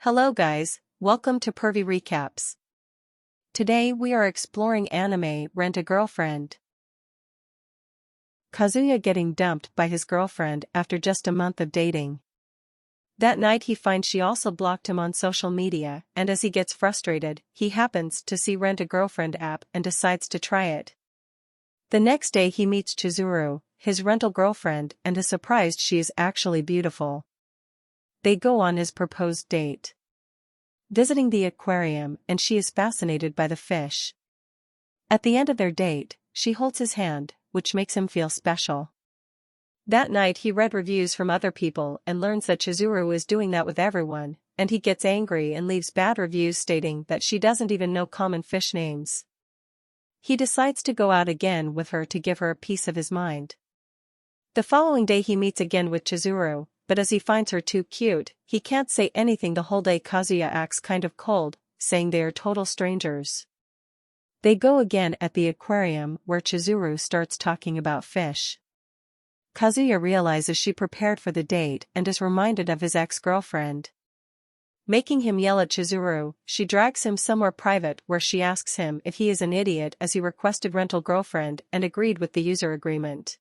Hello guys, welcome to Pervy Recaps. Today we are exploring anime Rent a Girlfriend. Kazuya getting dumped by his girlfriend after just a month of dating. That night he finds she also blocked him on social media, and as he gets frustrated, he happens to see Rent a Girlfriend app and decides to try it. The next day he meets Chizuru, his rental girlfriend, and is surprised she is actually beautiful. They go on his proposed date, visiting the aquarium, and she is fascinated by the fish. At the end of their date, she holds his hand, which makes him feel special. That night he read reviews from other people and learns that Chizuru is doing that with everyone, and he gets angry and leaves bad reviews stating that she doesn't even know common fish names. He decides to go out again with her to give her a piece of his mind. The following day he meets again with Chizuru, but as he finds her too cute, he can't say anything the whole day. Kazuya acts kind of cold, saying they are total strangers. They go again at the aquarium where Chizuru starts talking about fish. Kazuya realizes she prepared for the date and is reminded of his ex-girlfriend. Making him yell at Chizuru, she drags him somewhere private where she asks him if he is an idiot as he requested rental girlfriend and agreed with the user agreement.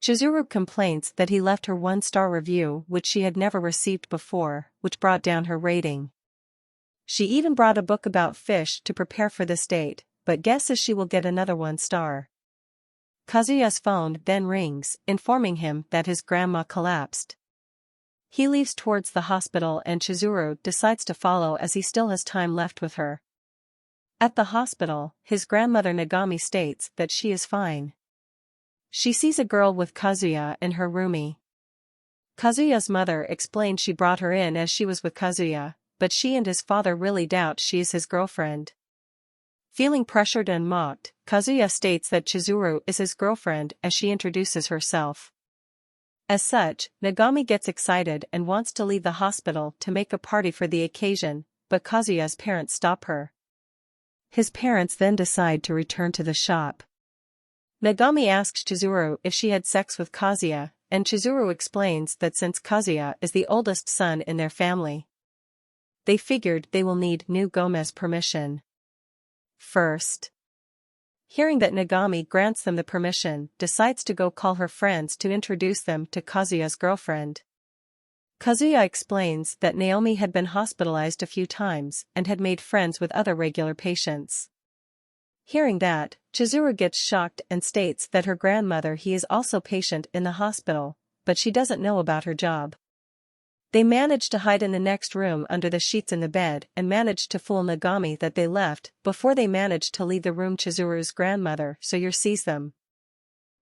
Chizuru complains that he left her 1-star review which she had never received before, which brought down her rating. She even brought a book about fish to prepare for this date, but guesses she will get another 1-star. Kazuya's phone then rings, informing him that his grandma collapsed. He leaves towards the hospital and Chizuru decides to follow as he still has time left with her. At the hospital, his grandmother Nagami states that she is fine. She sees a girl with Kazuya and her roomie. Kazuya's mother explains she brought her in as she was with Kazuya, but she and his father really doubt she is his girlfriend. Feeling pressured and mocked, Kazuya states that Chizuru is his girlfriend as she introduces herself. As such, Nagami gets excited and wants to leave the hospital to make a party for the occasion, but Kazuya's parents stop her. His parents then decide to return to the shop. Nagami asks Chizuru if she had sex with Kazuya, and Chizuru explains that since Kazuya is the oldest son in their family, they figured they will need New Gome's permission first. Hearing that Nagami grants them the permission, decides to go call her friends to introduce them to Kazuya's girlfriend. Kazuya explains that Naomi had been hospitalized a few times and had made friends with other regular patients. Hearing that, Chizuru gets shocked and states that her grandmother he is also patient in the hospital, but she doesn't know about her job. They manage to hide in the next room under the sheets in the bed and manage to fool Nagami that they left before they manage to leave the room. Chizuru's grandmother Sayuri sees them.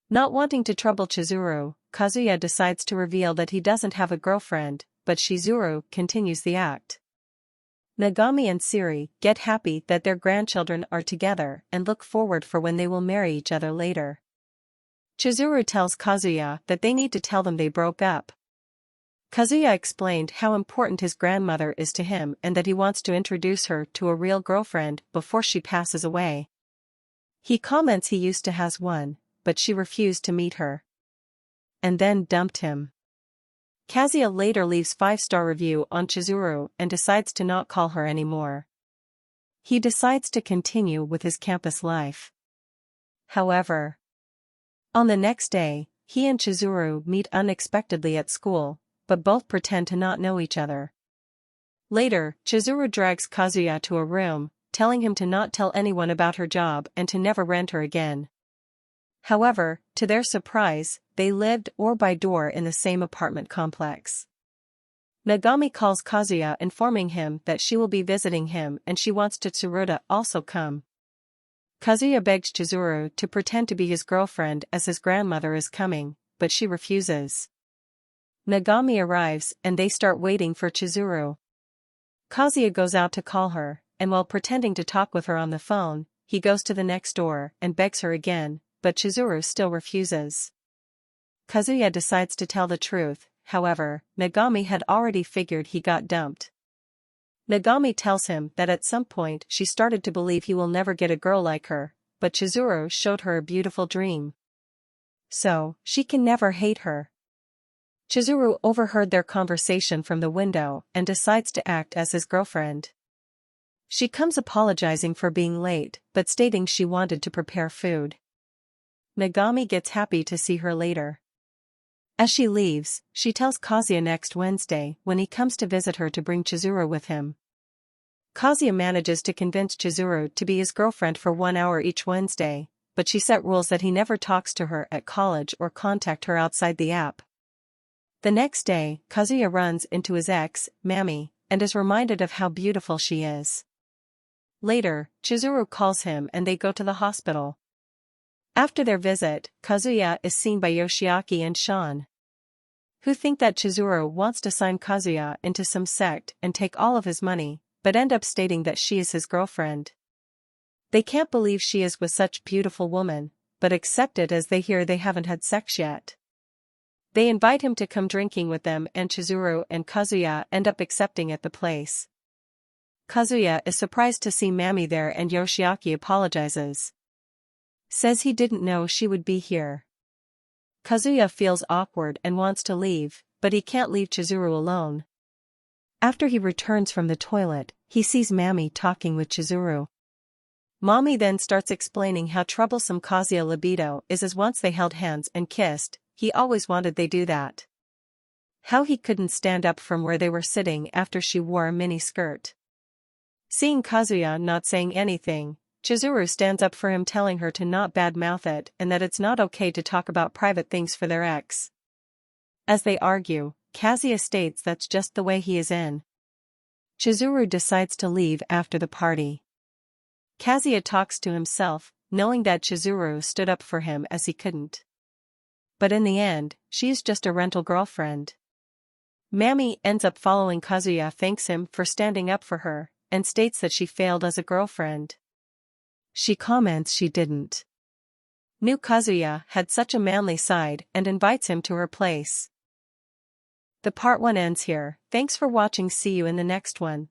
Not wanting to trouble Chizuru, Kazuya decides to reveal that he doesn't have a girlfriend, but Chizuru continues the act. Nagami and Sayuri get happy that their grandchildren are together and look forward for when they will marry each other later. Chizuru tells Kazuya that they need to tell them they broke up. Kazuya explained how important his grandmother is to him and that he wants to introduce her to a real girlfriend before she passes away. He comments he used to has one, but she refused to meet her, and then dumped him. Kazuya later leaves 5-star review on Chizuru and decides to not call her anymore. He decides to continue with his campus life. However, on the next day, he and Chizuru meet unexpectedly at school, but both pretend to not know each other. Later, Chizuru drags Kazuya to a room, telling him to not tell anyone about her job and to never rent her again. However, to their surprise, they lived door by door in the same apartment complex. Nagami calls Kazuya informing him that she will be visiting him and she wants Tsuruta also come. Kazuya begs Chizuru to pretend to be his girlfriend as his grandmother is coming, but she refuses. Nagami arrives and they start waiting for Chizuru. Kazuya goes out to call her, and while pretending to talk with her on the phone, he goes to the next door and begs her again, but Chizuru still refuses. Kazuya decides to tell the truth, however, Nagami had already figured he got dumped. Nagami tells him that at some point she started to believe he will never get a girl like her, but Chizuru showed her a beautiful dream. So, she can never hate her. Chizuru overheard their conversation from the window and decides to act as his girlfriend. She comes apologizing for being late, but stating she wanted to prepare food. Megami gets happy to see her later. As she leaves, she tells Kazuya next Wednesday when he comes to visit her to bring Chizuru with him. Kazuya manages to convince Chizuru to be his girlfriend for 1 hour each Wednesday, but she set rules that he never talks to her at college or contact her outside the app. The next day, Kazuya runs into his ex, Mami, and is reminded of how beautiful she is. Later, Chizuru calls him and they go to the hospital. After their visit, Kazuya is seen by Yoshiaki and Sean, who think that Chizuru wants to sign Kazuya into some sect and take all of his money, but end up stating that she is his girlfriend. They can't believe she is with such beautiful woman, but accept it as they hear they haven't had sex yet. They invite him to come drinking with them and Chizuru and Kazuya end up accepting at the place. Kazuya is surprised to see Mami there and Yoshiaki apologizes. Says he didn't know she would be here. Kazuya feels awkward and wants to leave, but he can't leave Chizuru alone. After he returns from the toilet, he sees Mami talking with Chizuru. Mami then starts explaining how troublesome Kazuya libido is, as once they held hands and kissed, he always wanted they do that. How he couldn't stand up from where they were sitting after she wore a mini skirt. Seeing Kazuya not saying anything, Chizuru stands up for him, telling her to not badmouth it and that it's not okay to talk about private things for their ex. As they argue, Kazuya states that's just the way he is in. Chizuru decides to leave after the party. Kazuya talks to himself, knowing that Chizuru stood up for him as he couldn't. But in the end, she's just a rental girlfriend. Mami ends up following Kazuya, thanks him for standing up for her, and states that she failed as a girlfriend. She comments she didn't. Knew Kazuya had such a manly side and invites him to her place. The part 1 ends here. Thanks for watching. See you in the next one.